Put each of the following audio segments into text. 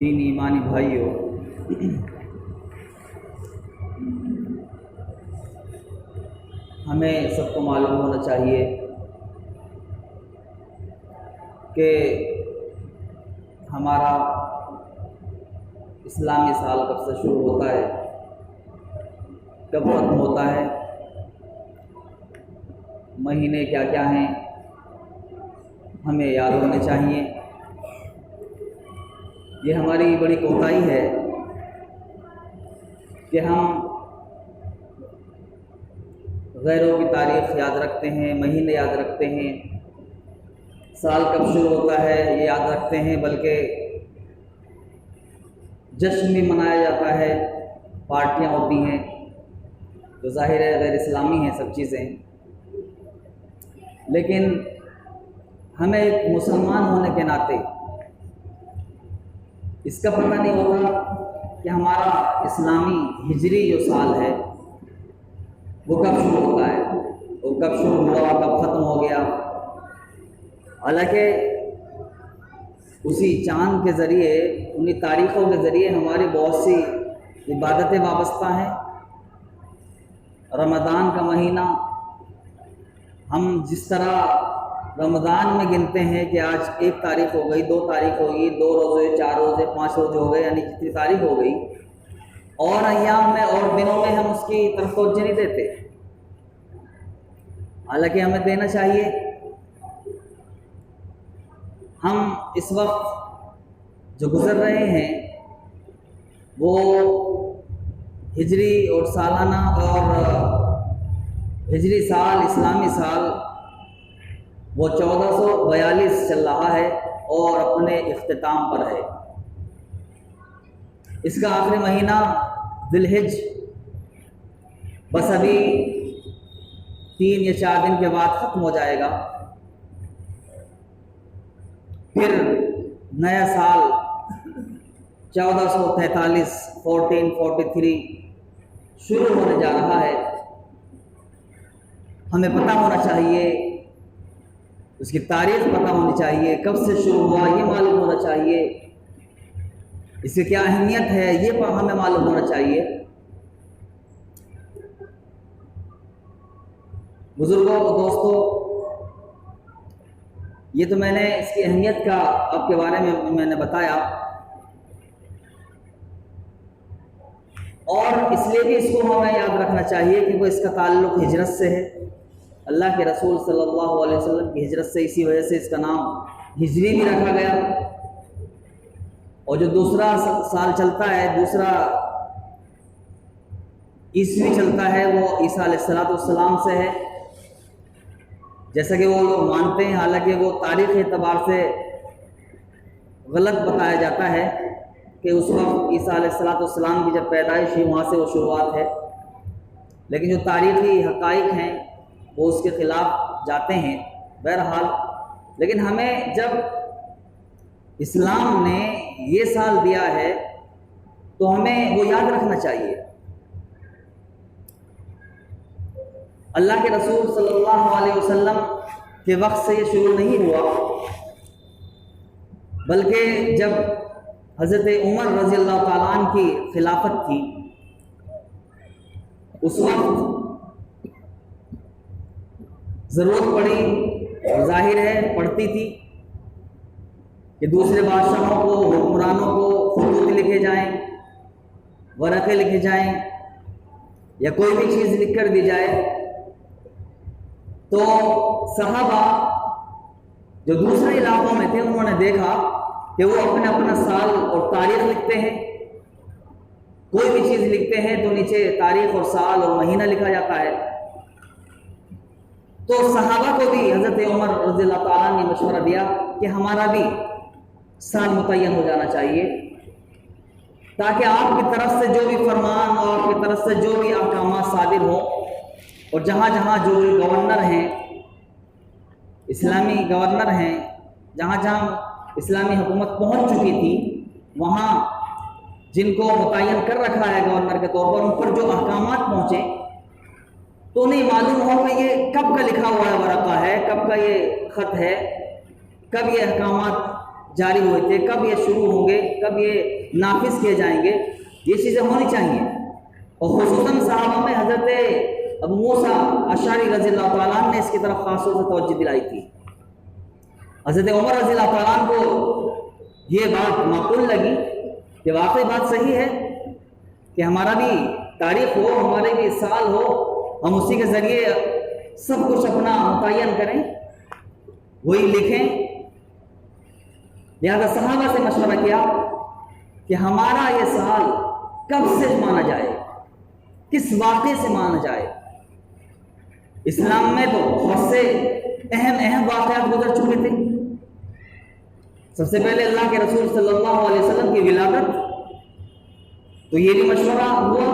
دین ایمانی بھائیوں، ہمیں سب کو معلوم ہونا چاہیے کہ ہمارا اسلامی سال کب سے شروع ہوتا ہے، کب ختم ہوتا ہے، مہینے کیا کیا ہیں، ہمیں یاد ہونے چاہیے۔ یہ ہماری بڑی کوتاہی ہے کہ ہم غیروں کی تاریخ یاد رکھتے ہیں، مہینے یاد رکھتے ہیں، سال کب شروع ہوتا ہے یہ یاد رکھتے ہیں، بلکہ جشن بھی منایا جاتا ہے، پارٹیاں ہوتی ہیں جو ظاہر ہے غیر اسلامی ہیں سب چیزیں، لیکن ہمیں ایک مسلمان ہونے کے ناطے اس کا پتہ نہیں ہوتا کہ ہمارا اسلامی ہجری جو سال ہے وہ کب شروع ہوتا ہے، وہ کب شروع ہوا، کب ختم ہو گیا۔ حالانکہ اسی چاند کے ذریعے، انہی تاریخوں کے ذریعے ہماری بہت سی عبادتیں وابستہ ہیں۔ رمضان کا مہینہ ہم جس طرح رمضان میں گنتے ہیں کہ آج 1 تاریخ ہو گئی، 2 تاریخ ہو گئی، 2 روزے، 4 روزے، 5 روزے ہو گئے، یعنی جتنی تاریخ ہو گئی، اور ایام میں اور دنوں میں ہم اس کی طرف توجہ نہیں دیتے، حالانکہ ہمیں دینا چاہیے۔ ہم اس وقت جو گزر رہے ہیں وہ ہجری اور سالانہ اور ہجری سال، اسلامی سال وہ 1442 چل رہا ہے اور اپنے اختتام پر ہے۔ اس کا آخری مہینہ ذی الحج بس ابھی 3 یا 4 دن کے بعد ختم ہو جائے گا، پھر نیا سال 1443 1443 شروع ہونے جا رہا ہے۔ ہمیں پتہ ہونا چاہیے، اس کی تاریخ پتہ ہونی چاہیے، کب سے شروع ہوا یہ معلوم ہونا چاہیے، اس کی کیا اہمیت ہے یہ ہمیں معلوم ہونا چاہیے۔ بزرگوں اور دوستوں، یہ تو میں نے اس کی اہمیت کا آپ کے بارے میں نے بتایا، اور اس لیے بھی اس کو ہمیں یاد رکھنا چاہیے کہ وہ اس کا تعلق ہجرت سے ہے، اللہ کے رسول صلی اللہ علیہ وسلم کی ہجرت سے، اسی وجہ سے اس کا نام ہجری بھی رکھا گیا۔ اور جو دوسرا سال چلتا ہے، دوسرا عیسوی چلتا ہے، وہ عیسیٰ علیہ السلام سے ہے، جیسا کہ وہ لوگ مانتے ہیں، حالانکہ وہ تاریخی اعتبار سے غلط بتایا جاتا ہے کہ اس وقت عیسیٰ علیہ السلام کی جب پیدائش ہوئی وہاں سے وہ شروعات ہے، لیکن جو تاریخی حقائق ہیں وہ اس کے خلاف جاتے ہیں۔ بہرحال لیکن ہمیں جب اسلام نے یہ سال دیا ہے تو ہمیں وہ یاد رکھنا چاہیے۔ اللہ کے رسول صلی اللہ علیہ وسلم کے وقت سے یہ شروع نہیں ہوا، بلکہ جب حضرت عمر رضی اللہ تعالیٰ عنہ کی خلافت تھی، اس وقت ضرورت پڑی، اور ظاہر ہے پڑتی تھی، کہ دوسرے بادشاہوں کو، حکمرانوں کو خطوط لکھے جائیں، ورقے لکھے جائیں، یا کوئی بھی چیز لکھ کر دی جائے، تو صحابہ جو دوسرے علاقوں میں تھے انہوں نے دیکھا کہ وہ اپنا سال اور تاریخ لکھتے ہیں، کوئی بھی چیز لکھتے ہیں تو نیچے تاریخ اور سال اور مہینہ لکھا جاتا ہے۔ تو صحابہ کو بھی حضرت عمر رضی اللہ تعالیٰ نے مشورہ دیا کہ ہمارا بھی سال متعین ہو جانا چاہیے، تاکہ آپ کی طرف سے جو بھی فرمان اور آپ کی طرف سے جو بھی احکامات صادر ہوں، اور جہاں جہاں جو گورنر ہیں، اسلامی گورنر ہیں، جہاں جہاں اسلامی حکومت پہنچ چکی تھی، وہاں جن کو متعین کر رکھا ہے گورنر کے طور پر، ان پر جو احکامات پہنچے تو انہیں معلوم ہو کہ یہ کب کا لکھا ہوا ورقہ ہے، کب کا یہ خط ہے، کب یہ احکامات جاری ہوئے تھے، کب یہ شروع ہوں گے، کب یہ نافذ کیے جائیں گے، یہ چیزیں ہونی چاہیے۔ اور خصوصاً صحابہ میں حضرت ابو موسیٰ اشعری رضی اللہ تعالیٰ عنہ نے اس کی طرف خاص طور سے توجہ دلائی تھی۔ حضرت عمر رضی اللہ تعالیٰ عنہ کو یہ بات معقول لگی کہ واقعی بات صحیح ہے کہ ہمارا بھی تاریخ ہو، ہمارے بھی سال ہو، ہم اسی کے ذریعے سب کچھ اپنا متعین کریں، وہی لکھیں۔ لہذا صحابہ سے مشورہ کیا کہ ہمارا یہ سال کب سے مانا جائے، کس واقعے سے مانا جائے۔ اسلام میں تو بہت سے اہم واقعات گزر چکے تھے۔ سب سے پہلے اللہ کے رسول صلی اللہ علیہ وسلم کی ولادت، تو یہ بھی مشورہ ہوا۔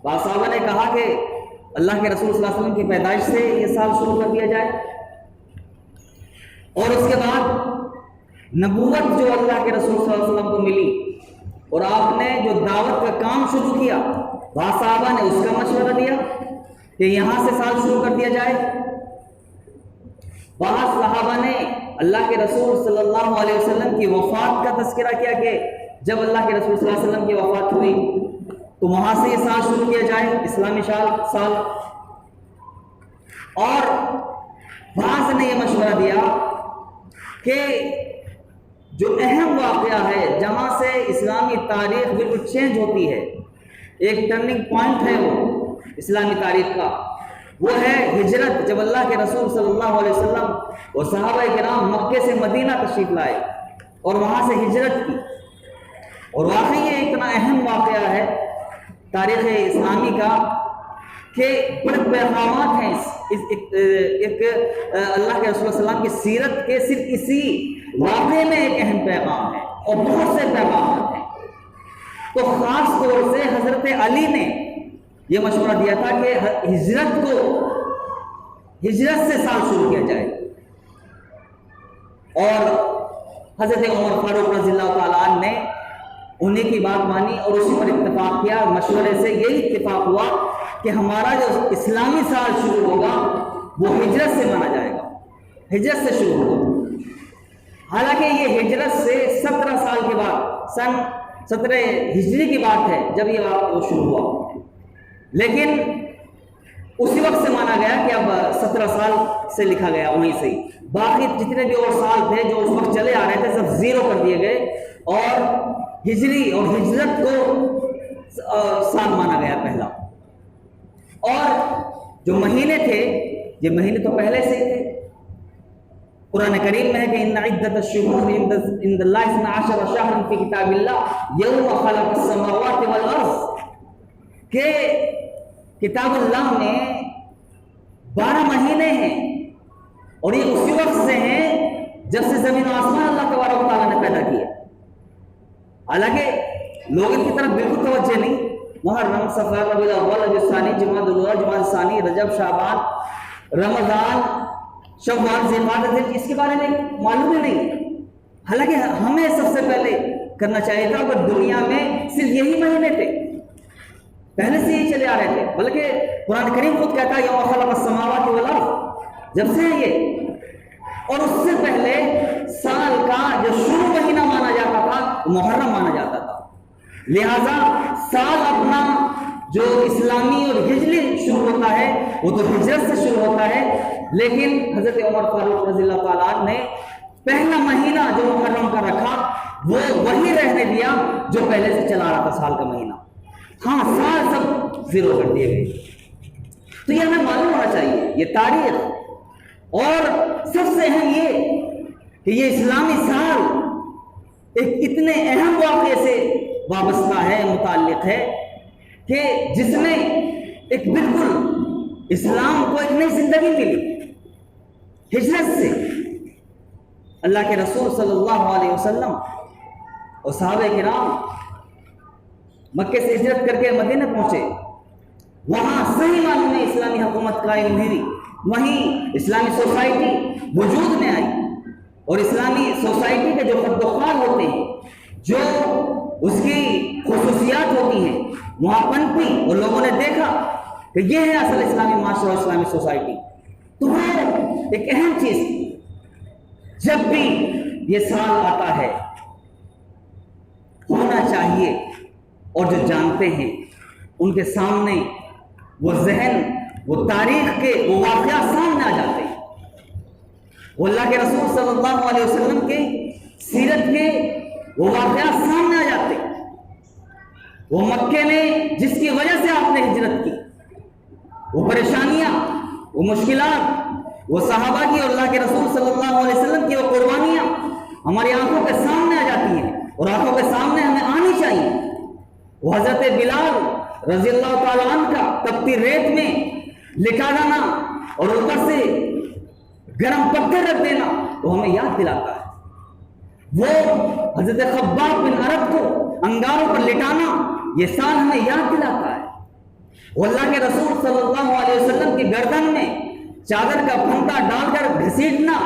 بعض صحابہ نے کہا کہ اللہ کے رسول صلی اللہ علیہ وسلم کی پیدائش سے یہ سال شروع کر دیا جائے، اور اس کے بعد نبوت جو اللہ کے رسول صلی اللہ علیہ وسلم کو ملی اور آپ نے جو دعوت کا کام شروع کیا، بعض صحابہ نے اس کا مشورہ دیا کہ یہاں سے سال شروع کر دیا جائے۔ بعض صحابہ نے اللہ کے رسول صلی اللہ علیہ وسلم کی وفات کا تذکرہ کیا کہ جب اللہ کے رسول صلی اللہ علیہ وسلم کی وفات ہوئی تو وہاں سے یہ سال شروع کیا جائے، اسلامی سال۔ اور بعض نے یہ مشورہ دیا کہ جو اہم واقعہ ہے، جہاں سے اسلامی تاریخ بالکل چینج ہوتی ہے، ایک ٹرننگ پوائنٹ ہے وہ اسلامی تاریخ کا، وہ ہے ہجرت۔ جب اللہ کے رسول صلی اللہ علیہ وسلم اور صحابہ کرام مکے سے مدینہ تشریف لائے اور وہاں سے ہجرت کی، اور واقعی یہ اتنا اہم واقعہ ہے تاریخ اسلامی کا کہ بڑے پیغامات ہیں ایک اللہ کے رسول صلی اللہ علیہ وسلم کی سیرت کے صرف اسی واقعے میں ایک اہم پیغام ہے، اور بہت سے پیغامات ہیں۔ تو خاص طور سے حضرت علی نے یہ مشورہ دیا تھا کہ ہجرت سے سال شروع کیا جائے، اور حضرت عمر فاروق رضی اللہ تعالیٰ عنہ نے انہیں کی بات مانی اور اسی پر اتفاق کیا۔ مشورے سے یہی اتفاق ہوا کہ ہمارا جو اسلامی سال شروع ہوگا وہ ہجرت سے مانا جائے گا، ہجرت سے شروع ہوگا۔ حالانکہ یہ ہجرت سے 17 سال کے بعد، سن 17 ہجری کی بات ہے جب یہ واقعہ شروع ہوا، لیکن اسی وقت سے مانا گیا کہ اب 17 سال سے لکھا گیا وہیں سے ہی۔ باقی جتنے بھی اور سال تھے جو اس وقت چلے آ رہے تھے سب زیرو کر دیے گئے، اور ہجری اور ہجرت کو سال مانا گیا پہلا۔ اور جو مہینے تھے، یہ مہینے تو پہلے سے ہی تھے۔ قرآن کریم میں ہے کہ ان عدت الشہور عند اللہ 12 شہرا فی کتاب اللہ یوم خلق السماوات والارض، کہ کتاب اللہ میں 12 مہینے ہیں، اور یہ اسی وقت سے ہیں جب سے زمین و آسمان اللہ تبارک و تعالیٰ نے پیدا کیا۔ حالانکہ لوگ ان کی طرف بالکل توجہ نہیں، محرم، صفر، ربیع الاول، ربیع الثانی، جمادی الاول، جمادی الثانی، رجب، شعبان، رمضان، شوال، ذی القعدہ، اس کے بارے میں معلوم ہی نہیں۔ حالانکہ ہمیں سب سے پہلے کرنا چاہیے تھا، پر دنیا میں صرف یہی مہینے تھے، پہلے سے ہی چلے آ رہے تھے۔ بلکہ قرآن کریم خود کہتا ہے یوم خلق السماوات والارض، جب سے ہے یہ۔ اور اس سے پہلے سال کا جو شروع مہینہ مانا جاتا تھا وہ محرم مانا جاتا تھا۔ لہذا سال اپنا جو اسلامی اور ہجری شروع ہوتا ہے وہ تو ہجرت سے شروع ہوتا ہے، لیکن حضرت عمر فاروق رضی اللہ تعالیٰ عنہ نے پہلا مہینہ جو محرم کا رکھا وہ وہی رہنے دیا جو پہلے سے چلا رہا تھا سال کا مہینہ۔ ہاں، سال سب زیرو کر دیے گئے۔ تو یہ ہمیں معلوم ہونا چاہیے یہ تاریخ، اور سب سے اہم یہ کہ یہ اسلامی سال ایک اتنے اہم واقعے سے وابستہ ہے، متعلق ہے، کہ جس میں ایک بالکل اسلام کو ایک نئی زندگی ملی۔ ہجرت سے اللہ کے رسول صلی اللہ علیہ وسلم اور صحابہ کرام مکے سے ہجرت کر کے مدینہ پہنچے، وہاں صحیح معنی میں اسلامی حکومت قائم ہوئی، وہیں اسلامی سوسائٹی وجود میں آئی، اور اسلامی سوسائٹی کے جو خد و خال ہوتے ہیں، جو اس کی خصوصیات ہوتی ہیں، وہاں پنپی، اور لوگوں نے دیکھا کہ یہ ہے اصل اسلامی معاشرہ اور اسلامی سوسائٹی۔ تو وہ ایک اہم چیز، جب بھی یہ سال آتا ہے ہونا چاہیے، اور جو جانتے ہیں ان کے سامنے وہ ذہن، وہ تاریخ کے وہ واقعات سامنے آ جاتے ہیں، وہ اللہ کے رسول صلی اللہ علیہ وسلم کے سیرت کے وہ واقعات سامنے آ جاتے ہیں، وہ مکے میں جس کی وجہ سے آپ نے ہجرت کی، وہ پریشانیاں، وہ مشکلات، وہ صحابہ کی اور اللہ کے رسول صلی اللہ علیہ وسلم کی وہ قربانیاں ہماری آنکھوں کے سامنے آ جاتی ہیں اور آنکھوں کے سامنے ہمیں آنی چاہیے۔ وہ حضرت بلال رضی اللہ تعالیٰ عنہ کا تپتی ریت میں لٹا جانا اور اوپر سے گرم پتھر رکھ دینا تو ہمیں یاد دلاتا ہے، وہ حضرت خباب بن عرب کو انگاروں پر لٹانا یہ سال ہمیں یاد دلاتا ہے، وہ اللہ کے رسول صلی اللہ علیہ وسلم کی گردن میں چادر کا پھندا ڈال کر گھسیٹنا،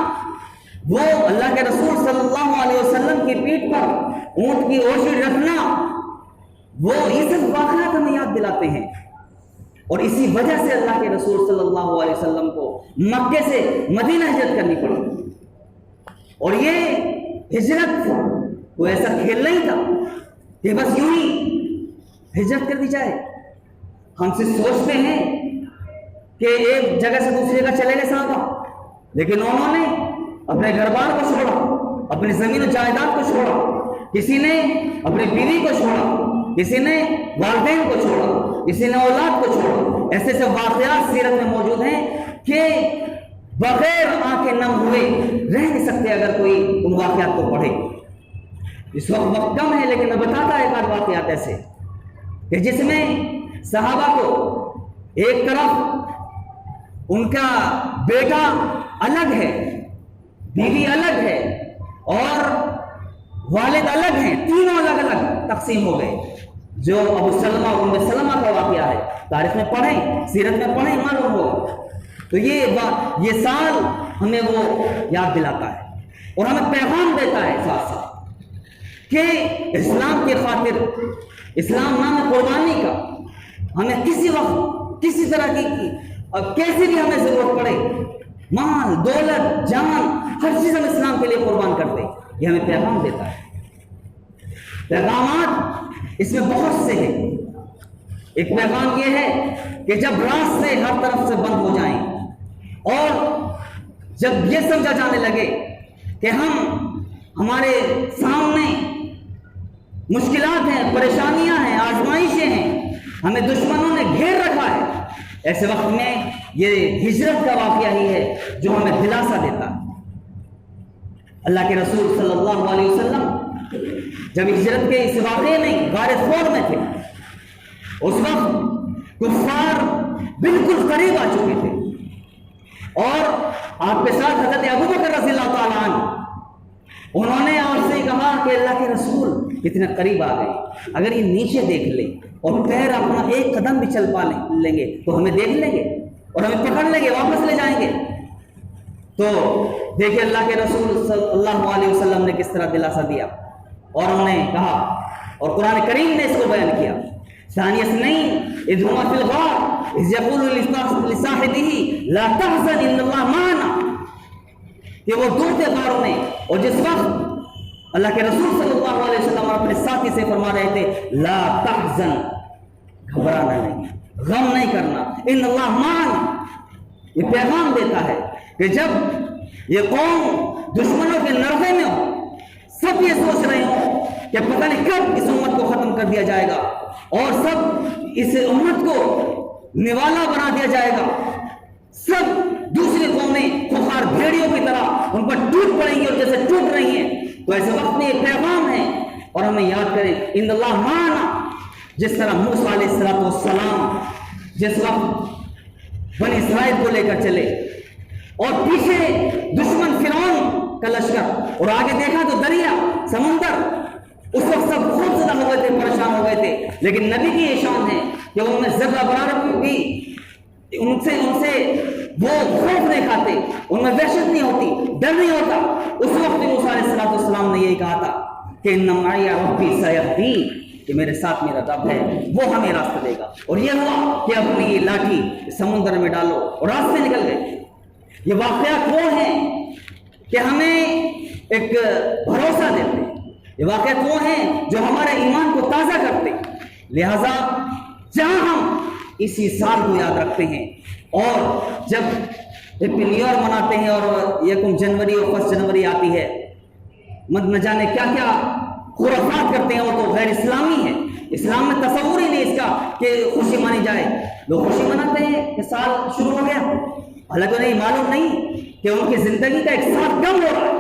وہ اللہ کے رسول صلی اللہ علیہ وسلم کی پیٹھ پر اونٹ کی اوشی رکھنا، وہ یہ سب واقعات ہمیں یاد دلاتے ہیں، اور اسی وجہ سے اللہ کے رسول صلی اللہ علیہ وسلم کو مکے سے مدینہ ہجرت کرنی پڑی، اور یہ ہجرت کوئی ایسا کھیل نہیں تھا کہ بس یوں ہی ہجرت کر دی جائے۔ ہم سے سوچتے ہیں کہ ایک جگہ سے دوسری جگہ چلے گئے صحابہ، لیکن انہوں نے اپنے گھر بار کو چھوڑا، اپنی زمین و جائیداد کو چھوڑا، کسی نے اپنی بیوی کو چھوڑا، کسی نے والدین کو چھوڑا، کسی نے اولاد کو چھوڑا۔ ایسے ایسے واقعات سیرت میں موجود ہیں کہ بغیر آنکھیں نم ہوئے رہ نہیں سکتے اگر کوئی ان واقعات کو پڑھے۔ اس وقت کم ہے لیکن میں بتاتا ایک آدھ واقعات ایسے کہ جس میں صحابہ کو ایک طرف ان کا بیٹا الگ ہے، بیوی الگ ہے اور والد الگ ہیں، تینوں الگ الگ تقسیم ہو گئے، جو ابو سلمہ اور ام سلمہ کا واقعہ ہے، تاریخ میں پڑھیں، سیرت میں پڑھیں، معلوم ہو۔ تو یہ سال ہمیں وہ یاد دلاتا ہے اور ہمیں پیغام دیتا ہے ساتھ ساتھ کہ اسلام کی خاطر، اسلام نام قربانی کا، ہمیں کسی وقت کسی طرح کی اور کیسی بھی ہمیں ضرورت پڑے، مال دولت جان ہر چیز ہم اسلام کے لیے قربان کر دیں، یہ ہمیں پیغام دیتا ہے۔ پیغامات اس میں بہت سے ہیں۔ ایک پیغام یہ ہے کہ جب راستے ہر طرف سے بند ہو جائیں اور جب یہ سمجھا جانے لگے کہ ہمارے سامنے مشکلات ہیں، پریشانیاں ہیں، آزمائشیں ہیں، ہمیں دشمنوں نے گھیر رکھا ہے، ایسے وقت میں یہ ہجرت کا واقعہ ہی ہے جو ہمیں دلاسا دیتا ہے۔ اللہ کے رسول صلی اللہ علیہ وسلم جب ہجرت کے اس واقعے میں غار ثور میں تھے، اس وقت کفار بالکل قریب آ چکے تھے اور آپ کے ساتھ حضرت ابوبکر رضی اللہ تعالیٰ عنہ، انہوں نے آپ سے کہا کہ اللہ کے رسول کتنے قریب آ گئے، اگر یہ نیچے دیکھ لیں اور پیر اپنا ایک قدم بھی چل پا لیں گے تو ہمیں دیکھ لیں گے اور ہمیں پکڑ لیں گے، واپس لے جائیں گے۔ تو دیکھیں اللہ کے رسول صلی اللہ علیہ وسلم نے کس طرح دلاسا دیا، اور انہوں نے کہا، اور قرآن کریم نے اس کو بیان کیا، ثانی اثنین اذ ہما فی الغار اذ یقول لصاحبہ لا تحزن ان اللہ معنا، کہ وہ دور تھے غاروں میں اور جس وقت اللہ کے رسول صلی اللہ علیہ وسلم اپنے ساتھی سے فرما رہے تھے لا تحزن، گھبرانا نہیں، غم نہیں کرنا، ان اللہ معنا، یہ پیغام دیتا ہے کہ جب یہ قوم دشمنوں کے نرغے میں ہو، سب یہ سوچ رہے ہوں کہ پتہ نہیں کب اس امت کو ختم کر دیا جائے گا اور سب اس امت کو نوالا بنا دیا جائے گا، سب دوسری قومیں خوخار بھیڑیوں کی طرح ان پر ٹوٹ پڑیں گی اور جیسے ٹوٹ رہی ہیں، تو ایسے وقت میں یہ پیغام ہے اور ہمیں یاد کریں ان اللہ معنا، جس طرح موسیٰ علیہ السلام جس وقت بنی اسرائیل کو لے کر چلے اور پیچھے دشمن فرعون کا لشکر اور آگے دیکھا تو دریا سمندر، اس وقت سب بہت زیادہ ہو گئے تھے، پریشان ہو گئے تھے، لیکن نبی کی یہ شان ہے کہ ان میں ذرہ برابر بھی ان سے وہ خوف نہیں کھاتے، ان میں وحشت نہیں ہوتی، ڈر نہیں ہوتا۔ اس وقت بھی موسیٰ علیہ السلام نے یہی کہا تھا کہ ان معی ربی سیہدین، کہ میرے ساتھ میرا رب ہے، وہ ہمیں راستہ دے گا، اور یہ ہوا کہ اپنی یہ لاٹھی سمندر میں ڈالو اور راستے نکل گئے۔ یہ واقعات وہ ہیں کہ ہمیں ایک بھروسہ دیتے ہیں، یہ واقعات وہ ہیں جو ہمارے ایمان کو تازہ کرتے ہیں۔ لہذا جہاں ہم اسی سال کو یاد رکھتے ہیں اور جب ہیپی نیو ایئر مناتے ہیں اور 1 جنوری اور 1 جنوری آتی ہے، نہ جانے کیا کیا خرافات کرتے ہیں، وہ تو غیر اسلامی ہے۔ اسلام میں تصور ہی نہیں اس کا کہ خوشی مانی جائے۔ لوگ خوشی مناتے ہیں کہ سال شروع ہو گیا، حالانکہ انہیں معلوم نہیں کہ ان کی زندگی کا ایک سال کم ہو رہا ہے،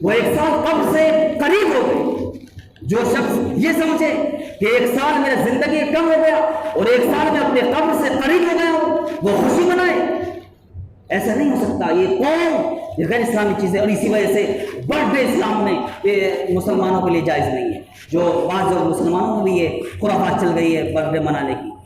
وہ ایک سال کب سے قریب ہو گئے۔ جو شخص یہ سمجھے کہ ایک سال میرا زندگی کم ہو گیا اور ایک سال میں اپنے قبر سے قریب ہو گیا ہوں، وہ خوشی منائے، ایسا نہیں ہو سکتا۔ یہ قوم، یہ غیر اسلامی چیزیں، اور اسی وجہ سے برتھ ڈے اسلام میں یہ مسلمانوں کے لیے جائز نہیں ہے۔ جو بعض مسلمانوں میں بھی یہ خرافات چل گئی ہے برتھ ڈے منانے